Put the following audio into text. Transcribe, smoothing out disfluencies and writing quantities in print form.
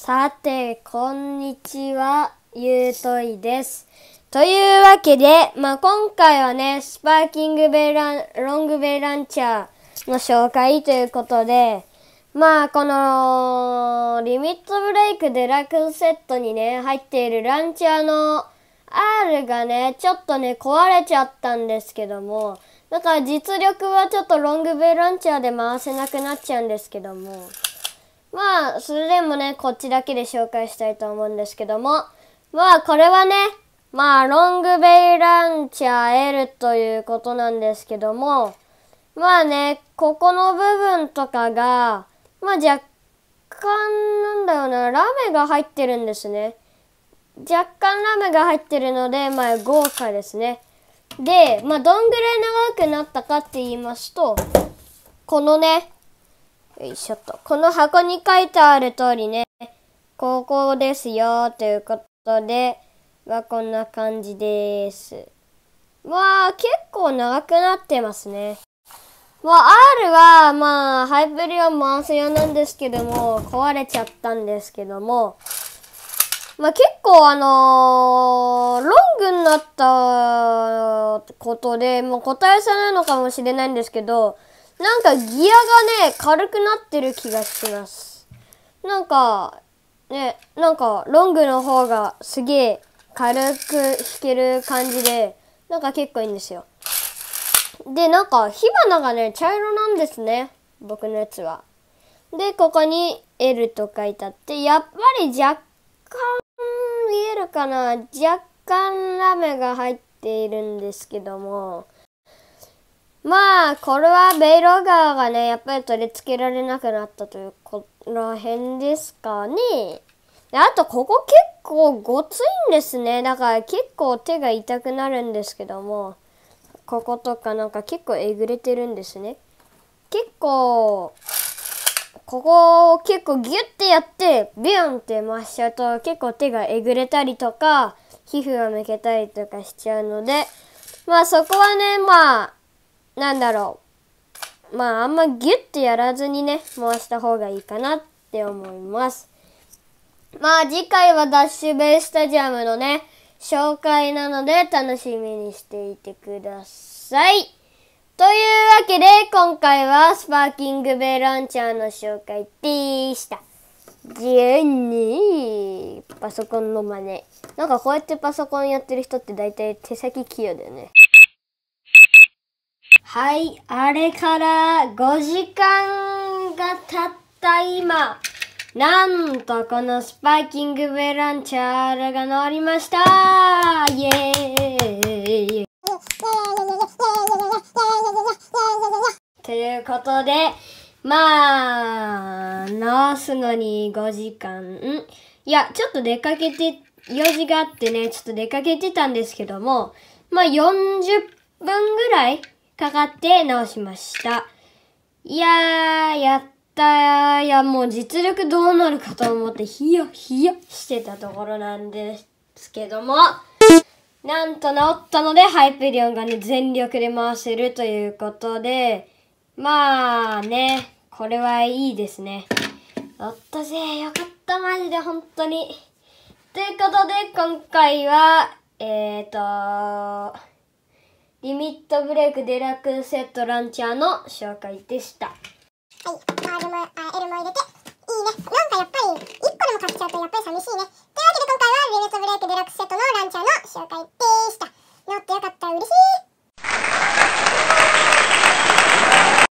さて、こんにちは、ゆうといです。というわけで、今回はね、スパーキングベイロングベイランチャーの紹介ということで、このリミットブレイクデラックスセットにね、入っているランチャーの R がね、ちょっとね、壊れちゃったんですけども、だから実力はちょっとロングベイランチャーで回せなくなっちゃうんですけども、それでもね、こっちだけで紹介したいと思うんですけども、これはね、ロングベイランチャー L ということなんですけども、ここの部分とかが、若干、ラメが入ってるんですね。若干ラメが入ってるので、豪華ですね。で、どんぐらい長くなったかって言いますと、このね、よいしょっと。この箱に書いてある通りね、ここですよ、ということで、こんな感じです。結構長くなってますね。R は、ハイペリオン回す用なんですけども、壊れちゃったんですけども、結構ロングになったことで、個体差なのかもしれないんですけど、ギアがね、軽くなってる気がします。ロングの方がすげえ軽く弾ける感じで、結構いいんですよ。で、火花がね、茶色なんですね。僕のやつは。で、ここに L と書いてあって、やっぱり若干見えるかな？若干ラメが入っているんですけども、これはベイロガーがね、やっぱり取り付けられなくなったというこの辺ですかね。で、あとここ結構ごついんですね。だから結構手が痛くなるんですけども、こことか結構えぐれてるんですね。ここを結構ギュッてやって、ビュンって回しちゃうと結構手がえぐれたりとか、皮膚がむけたりとかしちゃうので、そこはね、あんまギュッてやらずにね、回した方がいいかなって思います。次回はダッシュベイスタジアムのね、紹介なので楽しみにしていてください。というわけで、今回はスパーキングベイランチャーの紹介でした。じゃあね、パソコンの真似。こうやってパソコンやってる人って大体手先器用だよね。はい、あれから5時間が経った今、なんとこのスパーキングベイランチャーが乗りました。イエーイ。ということで、直すのに5時間。いや、ちょっと出かけて、用事があってね、ちょっと出かけてたんですけども、40分ぐらいかかって直しました。いやー、やったー。いや、もう実力どうなるかと思ってヒヤヒヤしてたところなんですけども、なんと治ったのでハイペリオンがね、全力で回せるということで、これはいいですね。やったぜ、よかった、マジで本当に。ということで、今回は、リミットブレイクデラックスセットランチャーの紹介でした。はい、R も L も入れて、いいね。やっぱり、1個でも買っちゃうとやっぱり寂しいね。というわけで今回はリミットブレイクデラックスセットのランチャーの紹介でした。乗ってよかったら嬉しい。